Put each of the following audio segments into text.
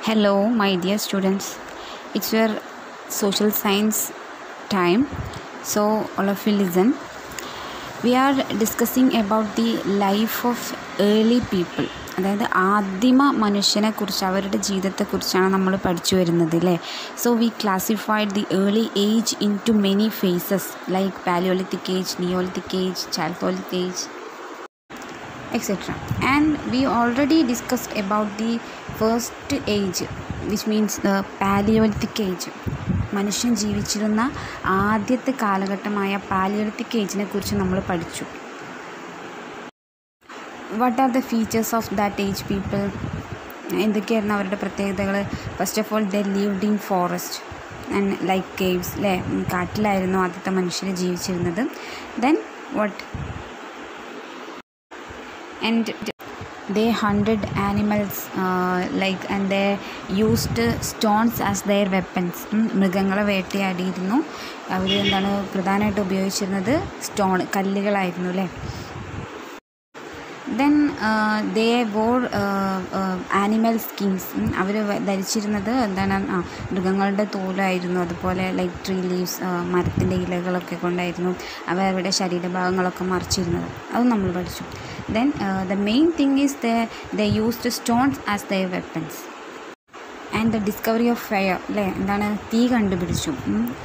Hello, my dear students. It's your social science time. So, all of you listen. We are discussing about the life of early people. അതായത് ആദിമ മനുഷ്യനെ കുറിച്ച് അവരുടെ ജീവിതത്തെക്കുറിച്ചാണ് നമ്മൾ പഠിച്ചു വരുന്നത് അല്ലേ. So we classified the early age into many phases like paleolithic age, neolithic age, chalcolithic age, etc. And we already discussed about the first age, which means the Paleolithic age. മനുഷ്യൻ ജീവിച്ചിരുന്ന ആദ്യത്തെ കാലഘട്ടമായ Palaeolithic ഏജിനെ കുറിച്ച് നമ്മൾ പഠിച്ചു. What are the features of that age people? എന്തൊക്കെയായിരുന്നു അവരുടെ പ്രത്യേകതകൾ? First of all, they lived in forest and like caves അല്ലേ. കാട്ടിലായിരുന്നു ആദ്യത്തെ മനുഷ്യർ ജീവിച്ചിരുന്നത്. Then what? And they hunted animals and they used stones as their weapons. മൃഗങ്ങളെ വേട്ടയാടിയിരുന്നു. അവർ പ്രധാനമായിട്ട് ഉപയോഗിച്ചിരുന്നത് കല്ലുകളായിരുന്നു അല്ലേ. Then they wore animal skins. അവർ ധരിച്ചിരുന്നത് മൃഗങ്ങളുടെ തോലായിരുന്നു. അതുപോലെ ലൈക്ക് ട്രീ ലീവ്സ്, മരത്തിൻ്റെ ഇലകളൊക്കെ കൊണ്ടായിരുന്നു അവരുടെ ശരീരഭാഗങ്ങളൊക്കെ മറിച്ചിരുന്നത്. അതും നമ്മൾ പഠിച്ചു. Then the main thing is they used stones as their weapons. And the discovery of fire അല്ലേ. തീ കണ്ടുപിടിച്ചു.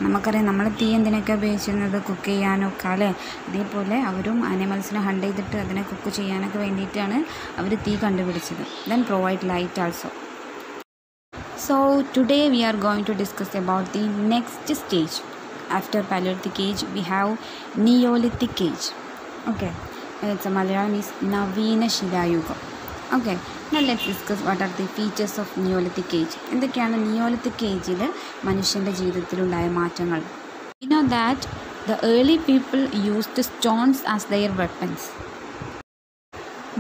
നമുക്കറിയാം നമ്മൾ തീ എന്തിനൊക്കെ ഉപയോഗിച്ചിരുന്നത്? കുക്ക് ചെയ്യാനൊക്കെ അല്ലേ. അതേപോലെ അവരും ആനിമൽസിനെ ഹണ്ട് ചെയ്തിട്ട് അതിനെ കുക്ക് ചെയ്യാനൊക്കെ വേണ്ടിയിട്ടാണ് അവർ തീ കണ്ടുപിടിച്ചത്. Then provide light also. So today we are going to discuss about the next stage. After Paleolithic age we have Neolithic age. Okay. It's a Malayalam is Navina Shilayuga. Okay, now let's discuss what are the features of Neolithic age. എന്തൊക്കെയാണ് Neolithic ageൽ മനുഷ്യൻ്റെ ജീവിതത്തിലുണ്ടായ മാറ്റങ്ങൾ? We know that the early people used stones as their weapons.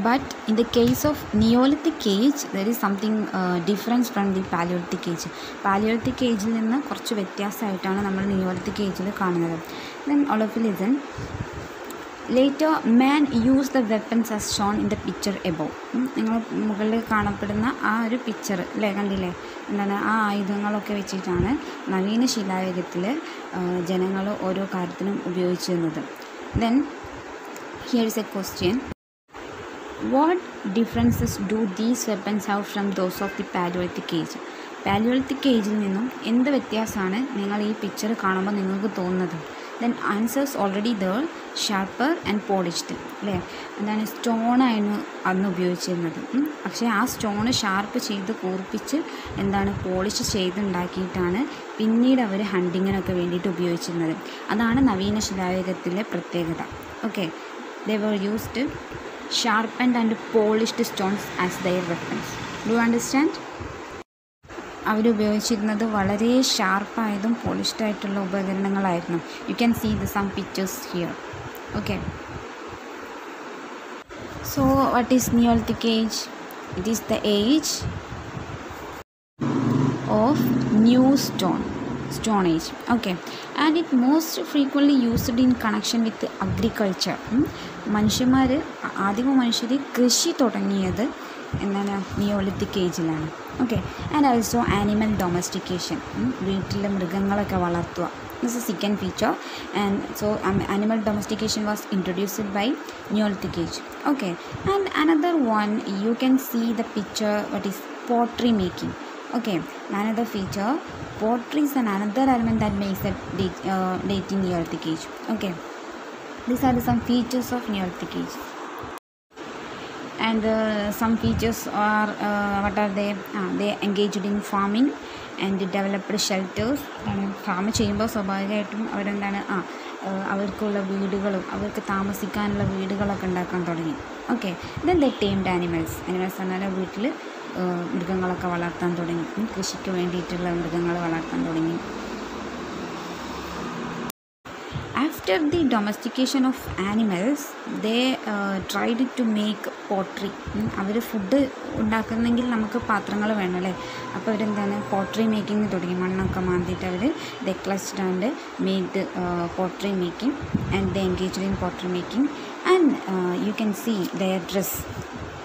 But in the case of Neolithic age, there is something different from the Paleolithic age. Paleolithic ageൽ നിന്ന് കുറച്ച് വ്യത്യാസമായിട്ടാണ് നമ്മൾ Neolithic ageൽ കാണുന്നത്. Then all of you listen. Later, man used the weapons as shown in the picture above. നിങ്ങൾ മുകളിൽ കാണപ്പെടുന്ന ആ ഒരു picture അല്ലേ, കണ്ടില്ലേ? ആ ആയുധങ്ങളൊക്കെ വെച്ചിട്ടാണ് നവീന ശിലായുഗത്തിൽ ജനങ്ങൾ ഓരോ കാര്യത്തിനും ഉപയോഗിച്ചിരുന്നത്. Then, here is a question. What differences do these weapons have from those of the Paleolithic age? Paleolithic ഏജിൽ നിന്നും എന്ത് വ്യത്യാസമാണ് നിങ്ങൾ ഈ പിക്ചർ കാണുമ്പോൾ നിങ്ങൾക്ക് തോന്നുന്നത്? Then answers already there, sharper and polished അല്ലേ. സ്റ്റോണായിരുന്നു അന്ന് ഉപയോഗിച്ചിരുന്നത്. പക്ഷേ ആ സ്റ്റോണ് ഷാർപ്പ് ചെയ്ത് കൂർപ്പിച്ച് പോളിഷ് ചെയ്തുണ്ടാക്കിയിട്ടാണ് പിന്നീട് അവർ ഹണ്ടിങ്ങിനൊക്കെ വേണ്ടിയിട്ട് ഉപയോഗിച്ചിരുന്നത്. അതാണ് നവീന ശിലായുഗത്തിലെ പ്രത്യേകത. Okay, they were used sharpened and polished stones as their weapons. Do you understand? അവരുപയോഗിച്ചിരുന്നത് വളരെ ഷാർപ്പായതും പോളിഷ്ഡ് ആയിട്ടുള്ള ഉപകരണങ്ങളായിരുന്നു. You can see some pictures here. Okay, so what is neolithic age? It is the age of new stone age. Okay, and it most frequently used in connection with agriculture. ആദിമ മനുഷ്യർ കൃഷി തുടങ്ങിയത് neolithic ഏജിലാണ്. Okay, and also animal domestication, വീട്ടിലെ മൃഗങ്ങളൊക്കെ വളർത്തുക. This is second feature. And so animal domestication was introduced by neolithic age. Okay, and another one you can see the picture what is pottery making. Okay, another feature, pottery is another element that makes a dating Neolithic age. Okay, these are some features of Neolithic age. And some features are what are they? They engaged in farming and developed shelters. Farm ചെയ്യുമ്പോൾ സ്വാഭാവികമായിട്ടും അവർക്കുള്ള വീടുകളും അവർക്ക് താമസിക്കാനുള്ള വീടുകളൊക്കെ ഉണ്ടാക്കാൻ തുടങ്ങി. Okay, then they termed animals പറഞ്ഞാൽ വീട്ടിൽ മൃഗങ്ങളൊക്കെ വളർത്താൻ തുടങ്ങി. കൃഷിക്ക് വേണ്ടിയിട്ടുള്ള മൃഗങ്ങൾ വളർത്താൻ തുടങ്ങി. After the domestication of animals, they tried to make pottery. അവർ ഫുഡ് ഉണ്ടാക്കുന്നെങ്കിൽ നമുക്ക് പാത്രങ്ങൾ വേണമല്ലേ. അപ്പോൾ പോട്ടറി മേക്കിംഗ് തുടങ്ങി. മണ്ണൊക്കെ മാന്തിയിട്ട് അവർ they clutched and made pottery making, and they engaged in pottery making. And you can see their dress.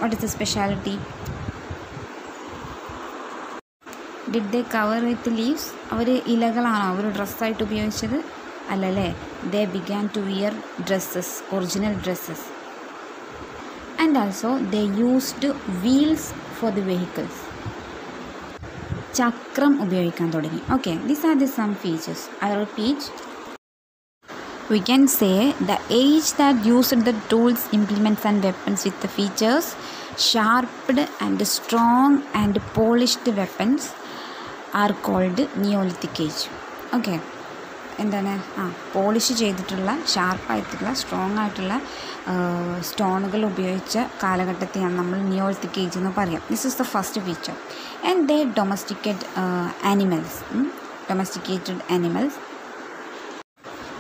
What is the speciality? Did they cover with leaves? അവർ ഇലകളാണോ അവർ ഡ്രസ്സായിട്ട് ഉപയോഗിച്ചത്? അല്ലല്ലേ. They began to wear dresses, original dresses. And also they used wheels for the vehicles. ചക്രം ഉപയോഗിക്കാൻ തുടങ്ങി. Okay, these are the some features. I repeat. We can say the age that used the tools, implements and weapons with the features, sharpened and strong and polished weapons are called Neolithic age. Okay, എന്താണ് polish ചെയ്തിട്ടുള്ള ഷാർപ്പായിട്ടുള്ള strong ആയിട്ടുള്ള സ്റ്റോണുകൾ ഉപയോഗിച്ച കാലഘട്ടത്തെയാണ് നമ്മൾ Neolithic age എന്ന് പറയാം. This is the first feature. And they domesticated animals.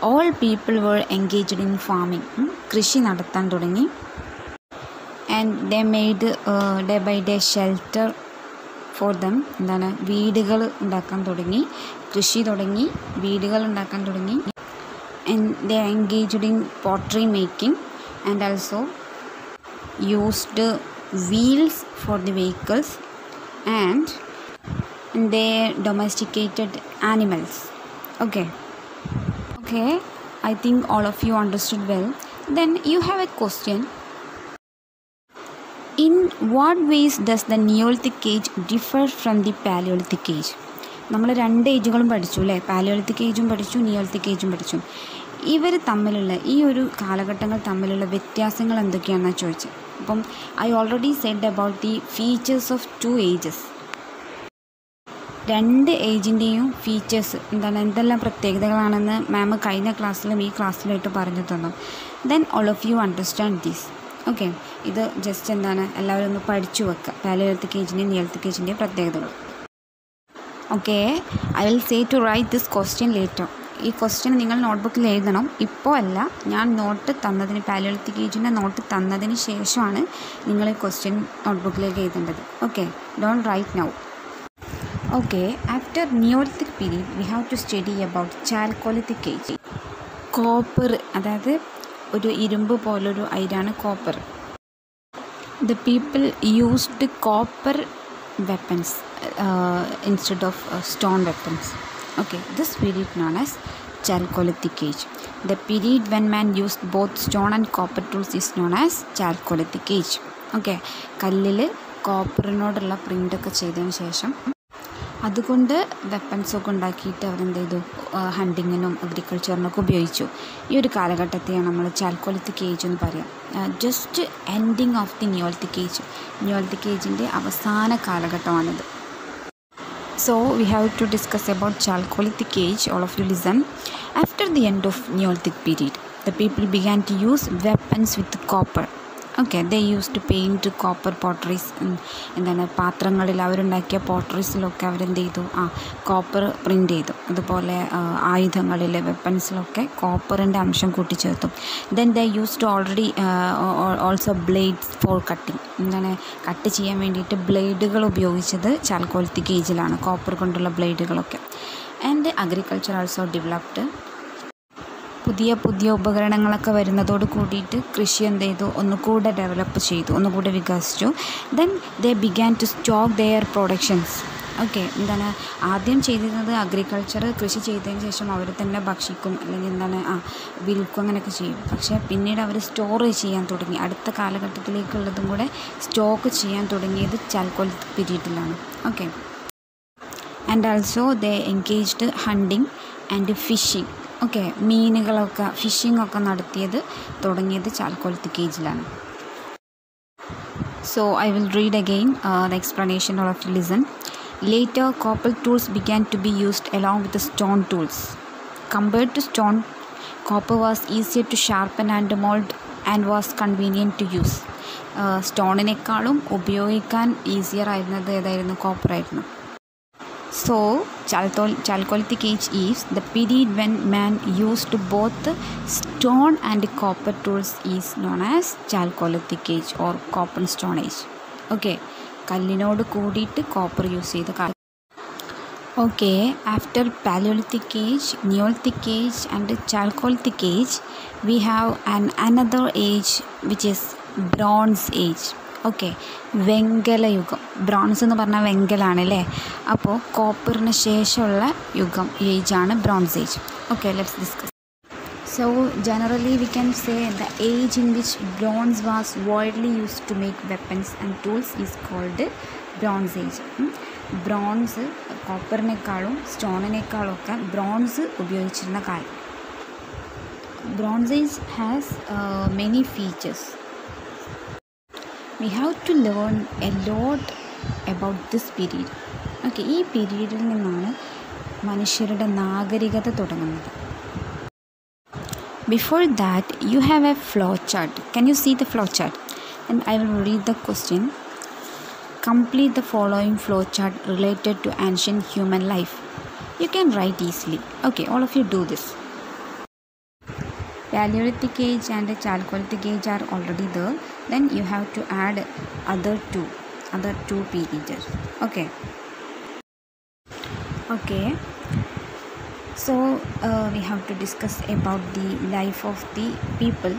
All people were engaged in farming. കൃഷി നടത്താൻ തുടങ്ങി. And they made day by day shelter for them. എന്താണ്, വീടുകൾ ഉണ്ടാക്കാൻ തുടങ്ങി. കൃഷി തുടങ്ങി, വീടുകൾ ഉണ്ടാക്കാൻ തുടങ്ങി. And they engaged in pottery making and also used wheels for the vehicles. And they domesticated animals. Okay, I think all of you understood well. Then you have a question. In what ways does the Neolithic age differ from the Paleolithic age? നമ്മൾ 2 ഏജുകളും പഠിച്ചു അല്ലേ. Palaeolithic ഏജും പഠിച്ചു, Neolithic ഏജും പഠിച്ചു. ഇവർ തമ്മിലുള്ള ഈ ഒരു കാലഘട്ടങ്ങൾ തമ്മിലുള്ള വ്യത്യാസങ്ങൾ എന്തൊക്കെയാണെന്നാണ് ചോദിച്ചത്. അപ്പം I already said about the features of 2 ages. 2 ഏജിൻ്റെയും ഫീച്ചേഴ്സ് എന്തെല്ലാം പ്രത്യേകതകളാണെന്ന് മാം കഴിഞ്ഞ ക്ലാസ്സിലും ഈ ക്ലാസ്സിലായിട്ട് പറഞ്ഞു തന്നു. Then all of you understand this. Okay, ഇത് ജസ്റ്റ് എല്ലാവരും ഒന്ന് പഠിച്ചു വെക്കുക, പാലിയോളിത്തിക് ഏജിൻ്റെയും നിയോളിത്തിക് ഏജിൻ്റെയും പ്രത്യേകതകൾ. Okay, I will say to write this question later. ഈ ക്വസ്റ്റ്യൻ നിങ്ങൾ നോട്ട്ബുക്കിൽ എഴുതണം. ഇപ്പോൾ അല്ല, ഞാൻ പാലിയോളിത്തിക് ഏജിൻ്റെ നോട്ട് തന്നതിന് ശേഷമാണ് നിങ്ങൾ ഈ ക്വസ്റ്റ്യൻ നോട്ട്ബുക്കിലേക്ക് എഴുതേണ്ടത്. Okay, don't write now. Okay, after Neolithic period we have to study about Chalcolithic age. Copper, അതായത് ഒരു ഇരുമ്പ് പോലൊരു അയിരാണ് copper. The people used copper weapons instead of stone weapons. Okay, this period known as Chalcolithic age. The period when man used both stone and copper tools is known as Chalcolithic age. Okay, കല്ലിൽ കോപ്പറിനോടുള്ള പ്രിൻ്റൊക്കെ ചെയ്തതിന് ശേഷം അതുകൊണ്ട് വെപ്പൺസൊക്കെ ഉണ്ടാക്കിയിട്ട് അവരെന്ത് ചെയ്തു, ഹണ്ടിങ്ങിനും അഗ്രികൾച്ചറിനൊക്കെ ഉപയോഗിച്ചു. ഈ ഒരു കാലഘട്ടത്തെയാണ് നമ്മൾ ചാൽക്കോലിത്തിക് ഏജ് എന്ന് പറയാം. Just ending of the neolithic age. Neolithic ഏജിൻ്റെ അവസാന കാലഘട്ടമാണിത്. So we have to discuss about chalcolithic age. All of you listen. After the end of neolithic period the people began to use weapons with copper. Okay, they use to paint copper potteries. പാത്രങ്ങളിൽ അവരുണ്ടാക്കിയ പോട്ടറീസിലൊക്കെ അവരെന്ത് ചെയ്തു, copper print ചെയ്തു. അതുപോലെ ആയുധങ്ങളിൽ, വെപ്പൺസിലൊക്കെ കോപ്പറിൻ്റെ അംശം കൂട്ടിച്ചേർത്തു. Then they use to also blades for cutting. Cut ചെയ്യാൻ വേണ്ടിയിട്ട് ബ്ലേഡുകൾ ഉപയോഗിച്ചത് ചാൽക്കോലിത്തിക് ഏജിലാണ്, കോപ്പർ കൊണ്ടുള്ള ബ്ലേഡുകളൊക്കെ. And agriculture also developed. പുതിയ ഉപകരണങ്ങളൊക്കെ വരുന്നതോട് കൂടിയിട്ട് കൃഷി എന്ത് ചെയ്തു, ഒന്നുകൂടെ ഡെവലപ്പ് ചെയ്തു, ഒന്നുകൂടെ വികസിച്ചു. Then they began to stock their productions. Okay, ആദ്യം ചെയ്തിരുന്നത് അഗ്രികൾച്ചർ, കൃഷി ചെയ്തതിന് ശേഷം അവർ തന്നെ ഭക്ഷിക്കും, അല്ലെങ്കിൽ വിൽക്കും, അങ്ങനെയൊക്കെ ചെയ്യും. പക്ഷേ പിന്നീട് അവർ സ്റ്റോർ ചെയ്യാൻ തുടങ്ങി. അടുത്ത കാലഘട്ടത്തിലേക്കുള്ളതും കൂടെ സ്റ്റോക്ക് ചെയ്യാൻ തുടങ്ങിയത് ചാൽക്കോലിത്തിക് പീരീഡിലാണ്. Okay, and also they engaged hunting and fishing. Okay, മീനുകളൊക്കെ ഫിഷിംഗ് ഒക്കെ തുടങ്ങിയത് ചാൽക്കോലിത്തിക് ഏജിലാണ്. So I will read again the explanation. All of you listen. Later, copper tools began to be used along with the stone tools. Compared to stone, copper was easier to sharpen and mold and was convenient to use. സ്റ്റോണിനേക്കാളും ഉപയോഗിക്കാൻ easier ആയിരുന്നത് ഏതായിരുന്നു? കോപ്പറായിരുന്നു. So, Chalcolithic age is the period when man used both stone and copper tools is known as Chalcolithic age or copper and stone age. Okay, കല്ലിനോട് കൂടിയിട്ട് copper use ചെയ്ത കാലം. Okay, after palaeolithic age, neolithic age and chalcolithic age we have another age which is bronze age. Okay, വെങ്കലയുഗം. Bronze എന്ന് പറഞ്ഞാൽ വെങ്കലാണ് അല്ലേ. അപ്പോൾ കോപ്പറിന് ശേഷമുള്ള യുഗം ഏജാണ് bronze age. Okay, let's discuss. So generally we can say the age in which bronze was widely used to make weapons and tools is called Bronze Age. Bronze കോപ്പറിനേക്കാളും സ്റ്റോണിനേക്കാളും ഒക്കെ ബ്രോൺസ് ഉപയോഗിച്ചിരുന്ന കാലം. Bronze Age has many features. We have to learn a lot about this period. Okay, ഈ പീരീഡിൽ നിന്നാണ് മനുഷ്യരുടെ നാഗരികത തുടങ്ങുന്നത്. Before that, you have a flow chart. Can you see the flow chart? And I will read the question. Complete the following flow chart related to ancient human life. You can write easily. Okay, all of you do this. Paleolithic age and Chalcolithic age are already there. Then you have to add other two periods. Okay. So we have to discuss about the life of the people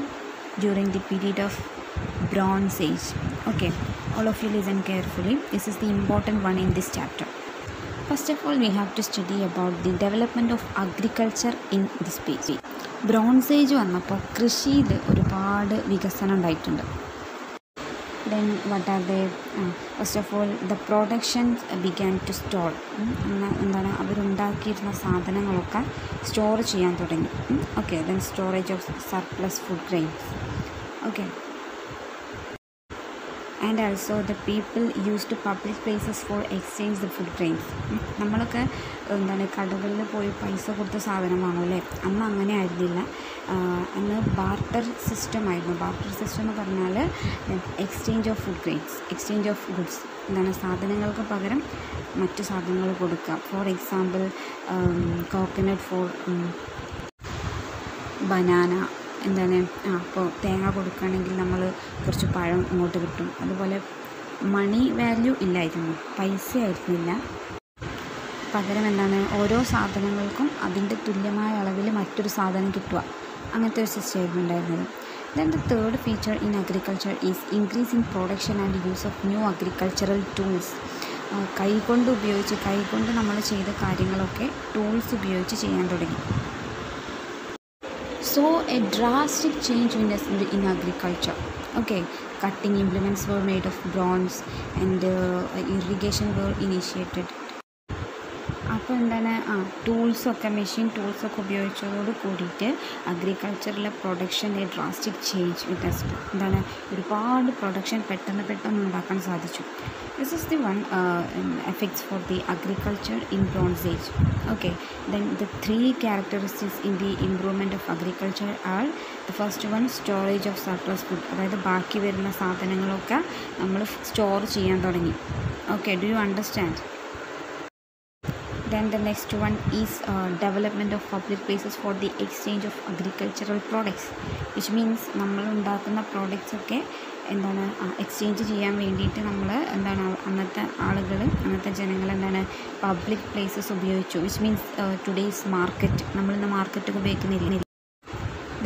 during the period of Bronze Age. Okay, all of you listen carefully. This is the important one in this chapter. First of all, we have to study about the development of agriculture in this period. Bronze Age വന്നപ്പോൾ കൃഷിയിൽ ഒരുപാട് വികസനം ഉണ്ടായിട്ടുണ്ട്. Then what are they? First of all, the production began to store. എന്താണ്, അവരുണ്ടാക്കിയിരുന്ന സാധനങ്ങളൊക്കെ store ചെയ്യാൻ തുടങ്ങി. Okay, then storage of surplus food grains. Okay, and also the people used public places for exchange the food grains. നമ്മളൊക്കെ എന്താണ് കടകളിൽ പോയി പൈസ കൊടുത്ത സാധനം വാങ്ങൂല്ലേ, അന്ന് അങ്ങനെ ആയിരുന്നില്ല. അന്ന് ബാർട്ടർ സിസ്റ്റം ആയിരുന്നു. ബാർട്ടർ സിസ്റ്റം എന്ന് പറഞ്ഞാൽ exchange of food grains, exchange of goods. എന്താണ്, സാധനങ്ങൾക്ക് പകരം മറ്റു സാധനങ്ങൾ കൊടുക്കുക. For example coconut for banana. എന്താണ്, അപ്പോൾ തേങ്ങ കൊടുക്കുകയാണെങ്കിൽ നമ്മൾ കുറച്ച് പഴം ഇങ്ങോട്ട് കിട്ടും. അതുപോലെ മണി വാല്യൂ ഇല്ലായിരുന്നു, പൈസ ആയിരുന്നില്ല. പകരം എന്താണ്, ഓരോ സാധനങ്ങൾക്കും അതിൻ്റെ തുല്യമായ അളവിൽ മറ്റൊരു സാധനം കിട്ടുക, അങ്ങനത്തെ ഒരു സിസ്റ്റം ആയിരുന്നു ഉണ്ടായിരുന്നത്. Then the third feature in agriculture is increase in production and use of new agricultural tools. കൈകൊണ്ട് നമ്മൾ ചെയ്ത കാര്യങ്ങളൊക്കെ ടൂൾസ് ഉപയോഗിച്ച് ചെയ്യാൻ തുടങ്ങി. So a drastic change in agriculture. Okay, cutting implements were made of bronze and irrigation were initiated. അപ്പോൾ എന്താണ്, ടൂൾസൊക്കെ machine ടൂൾസൊക്കെ ഉപയോഗിച്ചതോട് കൂടിയിട്ട് അഗ്രികൾച്ചറിലെ പ്രൊഡക്ഷൻ്റെ ഡ്രാസ്റ്റിക് ചേഞ്ച് വിറ്റ്നസ്ഡ്. എന്താണ്, ഒരുപാട് പ്രൊഡക്ഷൻ പെട്ടെന്ന് ഉണ്ടാക്കാൻ സാധിച്ചു. This is the one effects four the agriculture in bronze age. Okay, then the 3 characteristics in the improvement of agriculture are the first one, storage of surplus food. അതായത് ബാക്കി വരുന്ന സാധനങ്ങളൊക്കെ നമ്മൾ സ്റ്റോർ ചെയ്യാൻ തുടങ്ങി. Okay, do you understand? Then the next one is development of public places for the exchange of agricultural products, which means നമ്മൾ ഉണ്ടാക്കുന്ന products ഒക്കെ എന്താണ് എക്സ്ചേഞ്ച് ചെയ്യാൻ വേണ്ടിയിട്ട് നമ്മൾ എന്താണ് അന്നത്തെ ജനങ്ങൾ എന്താണ് പബ്ലിക് പ്ലേസസ് ഉപയോഗിച്ചു. വിച്ച് മീൻസ് ടുഡേയ്സ് മാർക്കറ്റ്, നമ്മളിന്ന് മാർക്കറ്റ് ഉപയോഗിക്കുന്നില്ല.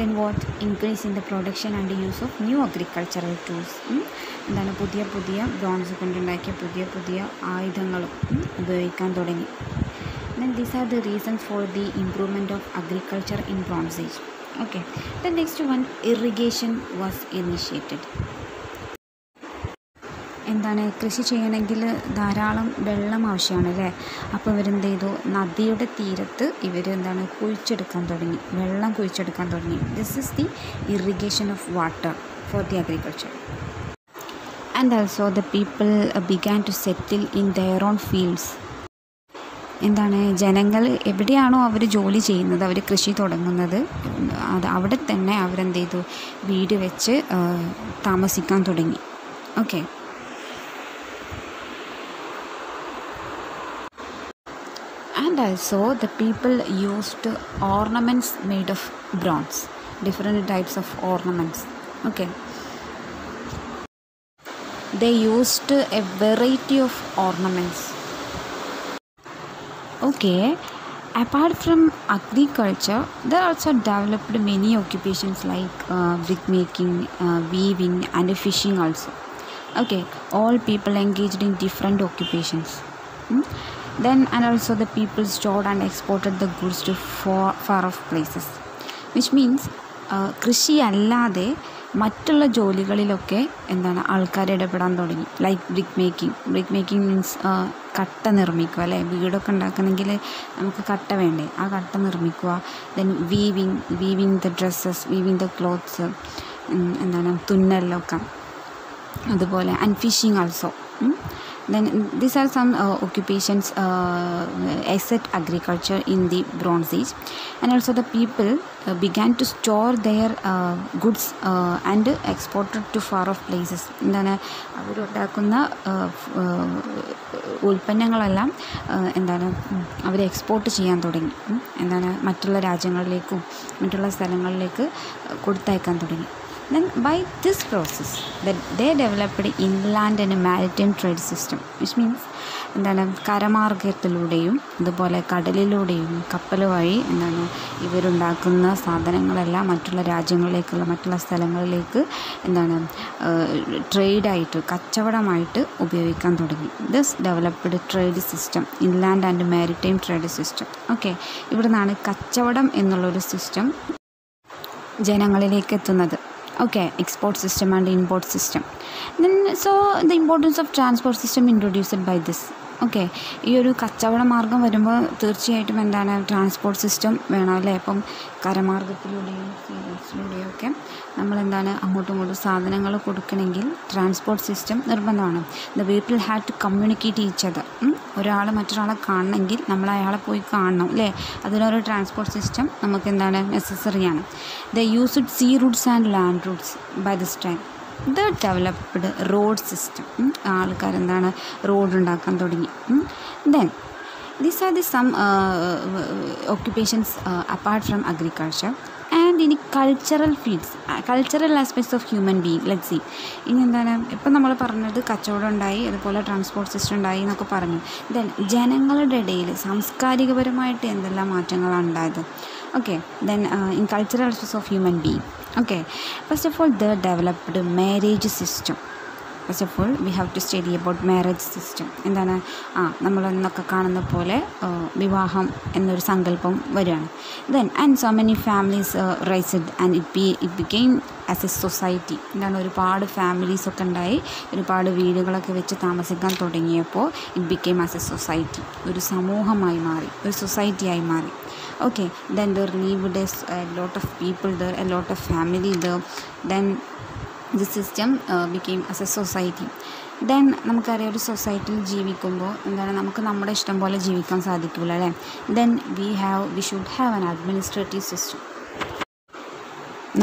Then what? Increase in the production and use of new agricultural tools. എന്താണ്, പുതിയ ബ്രോൺസ് കൊണ്ടുണ്ടാക്കിയ പുതിയ ആയുധങ്ങളും ഉപയോഗിക്കാൻ തുടങ്ങി. Then these are the reasons for the improvement of agriculture in Bronze Age. Okay, the next one, irrigation was initiated. എന്താണ്, കൃഷി ചെയ്യണമെങ്കിൽ ധാരാളം വെള്ളം ആവശ്യമാണ് അല്ലേ. അപ്പോൾ ഇവരെന്ത് ചെയ്തു, നദിയുടെ തീരത്ത് എന്താണ് വെള്ളം കുഴിച്ചെടുക്കാൻ തുടങ്ങി. This is the irrigation of water for the agriculture. And also the people began to settle in their own fields. എന്താണ്, ജനങ്ങൾ എവിടെയാണോ അവർ ജോലി ചെയ്യുന്നത്, അവർ കൃഷി തുടങ്ങുന്നത്, അവിടെ തന്നെ അവരെന്ത് ചെയ്തു, വീട് വെച്ച് താമസിക്കാൻ തുടങ്ങി. Okay, and also the people used ornaments made of bronze, different types of ornaments. Okay, they used a variety of ornaments. Okay, apart from agriculture, there also developed many occupations like brick making, weaving and fishing also. Okay, all people engaged in different occupations. Then and also the people stored and exported the goods to far off places, which means കൃഷി അല്ലാതെ മറ്റുള്ള ജോലികളിലൊക്കെ എന്താണ് ആൾക്കാർ ഇടപെടാൻ തുടങ്ങി. Like brick making means കട്ട നിർമ്മിക്കുക അല്ലേ. വീടൊക്കെ ഉണ്ടാക്കണമെങ്കിൽ നമുക്ക് കട്ട വേണ്ടേ, ആ കട്ട നിർമ്മിക്കുക. Then weaving the dresses, weaving the clothes, എന്താണ് തുന്നലൊക്കെ, അതുപോലെ and fishing also. Then these are some occupations except agriculture in the Bronze Age. And also the people began to store their goods and exported to far off places. എന്താണ് അവരുണ്ടാക്കുന്ന ഉൽപ്പന്നങ്ങളെല്ലാം എന്താണ് അവർ export ചെയ്യാൻ തുടങ്ങി. എന്താണ് മറ്റുള്ള രാജ്യങ്ങളിലേക്കും മറ്റുള്ള സ്ഥലങ്ങളിലേക്ക് കൊടുത്തയക്കാൻ തുടങ്ങി. Then by this process that they developed inland and maritime trade system, which means എന്താണ് കരമാർഗത്തിലൂടെയും അതുപോലെ കടലിലൂടെയും കപ്പൽ വഴി എന്താണ് ഇവരുണ്ടാക്കുന്ന സാധനങ്ങളെല്ലാം മറ്റുള്ള രാജ്യങ്ങളിലേക്കുള്ള മറ്റുള്ള സ്ഥലങ്ങളിലേക്ക് എന്താണ് ട്രേഡായിട്ട് കച്ചവടമായിട്ട് ഉപയോഗിക്കാൻ തുടങ്ങി. This developed trade system, inland and maritime trade system. Okay, ഇവിടെ നിന്നാണ് കച്ചവടം എന്നുള്ളൊരു സിസ്റ്റം ജനങ്ങളിലേക്ക് എത്തുന്നത്. Okay, export system and import system. Then so the importance of transport system introduced by this. Okay, ഈ ഒരു കച്ചവട മാർഗം വരുമ്പോൾ തീർച്ചയായിട്ടും എന്താണ് ട്രാൻസ്പോർട്ട് സിസ്റ്റം വേണം അല്ലേ. ഇപ്പം കരമാർഗത്തിലൂടെയും സീലൂടെയും ഒക്കെ നമ്മളെന്താണ് അങ്ങോട്ടും ഇങ്ങോട്ടും സാധനങ്ങൾ കൊടുക്കണമെങ്കിൽ ട്രാൻസ്പോർട്ട് സിസ്റ്റം നിർബന്ധമാണ്. The people had to communicate each other. ഒരാൾ മറ്റൊരാളെ കാണണമെങ്കിൽ നമ്മൾ അയാളെ പോയി കാണണം അല്ലേ. അതിനൊരു ട്രാൻസ്പോർട്ട് സിസ്റ്റം നമുക്ക് എന്താണ് നെസസറിയാണ്. The used sea routes and land routes by this time. The developed road system. ആൾക്കാരെന്താണ് റോഡ് ഉണ്ടാക്കാൻ തുടങ്ങി. Then these are the some occupations apart from agriculture. And ഇനി cultural fields, cultural aspects of human being. Let see. ഇനി എന്താണ് ഇപ്പം നമ്മൾ പറഞ്ഞത് കച്ചവടം ഉണ്ടായി, അതുപോലെ ട്രാൻസ്പോർട്ട് സിസ്റ്റം ഉണ്ടായി എന്നൊക്കെ പറഞ്ഞു. ദെൻ ജനങ്ങളുടെ ഇടയിൽ സാംസ്കാരികപരമായിട്ട് എന്തെല്ലാം മാറ്റങ്ങളാണ് ഉണ്ടായത്. Okay, then in cultural aspects of human being. Okay, first of all, they developed marriage system. First of all, we have to study about marriage system. എന്താണ് നമ്മളൊന്നൊക്കെ കാണുന്ന പോലെ വിവാഹം എന്നൊരു സങ്കല്പം വരികയാണ്. Then and so many families raised and it became as a society. എന്താണ് ഒരുപാട് ഫാമിലീസൊക്കെ ഉണ്ടായി, ഒരുപാട് വീടുകളൊക്കെ വെച്ച് താമസിക്കാൻ തുടങ്ങിയപ്പോൾ it became as a society. ഒരു സമൂഹമായി മാറി, ഒരു സൊസൈറ്റിയായി മാറി. Okay, then there lived a lot of people there, a lot of family there. Then the system became as a society. Then നമുക്കറിയാം ഒരു സൊസൈറ്റിയിൽ ജീവിക്കുമ്പോൾ എന്താണ് നമുക്ക് നമ്മുടെ ഇഷ്ടം പോലെ ജീവിക്കാൻ സാധിക്കില്ല അല്ലേ. Then we should have an administrative system.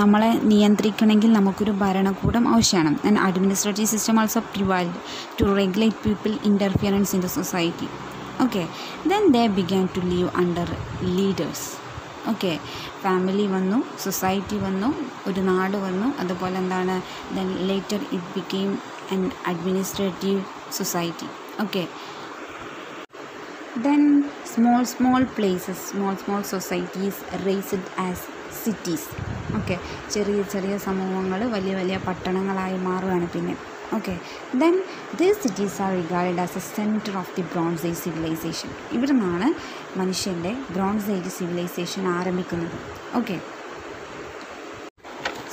നമ്മളെ നിയന്ത്രിക്കണമെങ്കിൽ നമുക്കൊരു ഭരണകൂടം ആവശ്യമാണ്. And administrative system also provide to regulate people interference in the society. Okay, then they began to live under leaders. Okay, family വന്നു, സൊസൈറ്റി വന്നു, ഒരു നാട് വന്നു, അതുപോലെ എന്താണ് then later it became an administrative society. Okay, then small places, small societies raised as cities. Okay, ചെറിയ സമൂഹങ്ങൾ വലിയ പട്ടണങ്ങളായി മാറുകയാണ് പിന്നെ. Okay, then these cities are regarded as a center of the Bronze Age civilization. ഇവിടെ നിന്നാണ് മനുഷ്യൻ്റെ bronze age civilisation ആരംഭിക്കുന്നത്. Okay,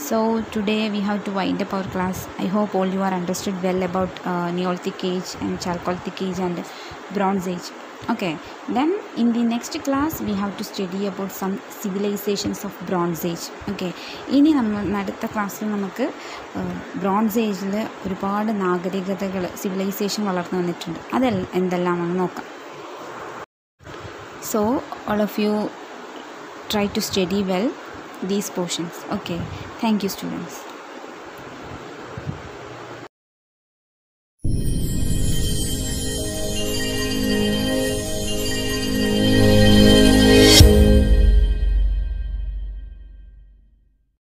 so today we have to wind up our class. I hope all you are understood well about Neolithic age and Chalcolithic age and Bronze age. Okay, then in the next class we have to study about some civilizations of Bronze age. Okay, ഇനി അടുത്ത ക്ലാസ്സിൽ നമുക്ക് bronze ഏജിൽ ഒരുപാട് നാഗരികതകൾ civilisation വളർന്നു വന്നിട്ടുണ്ട്. എന്തെല്ലാമാണെന്ന് നോക്കാം. So all of you try to study well these portions. Okay, thank you students.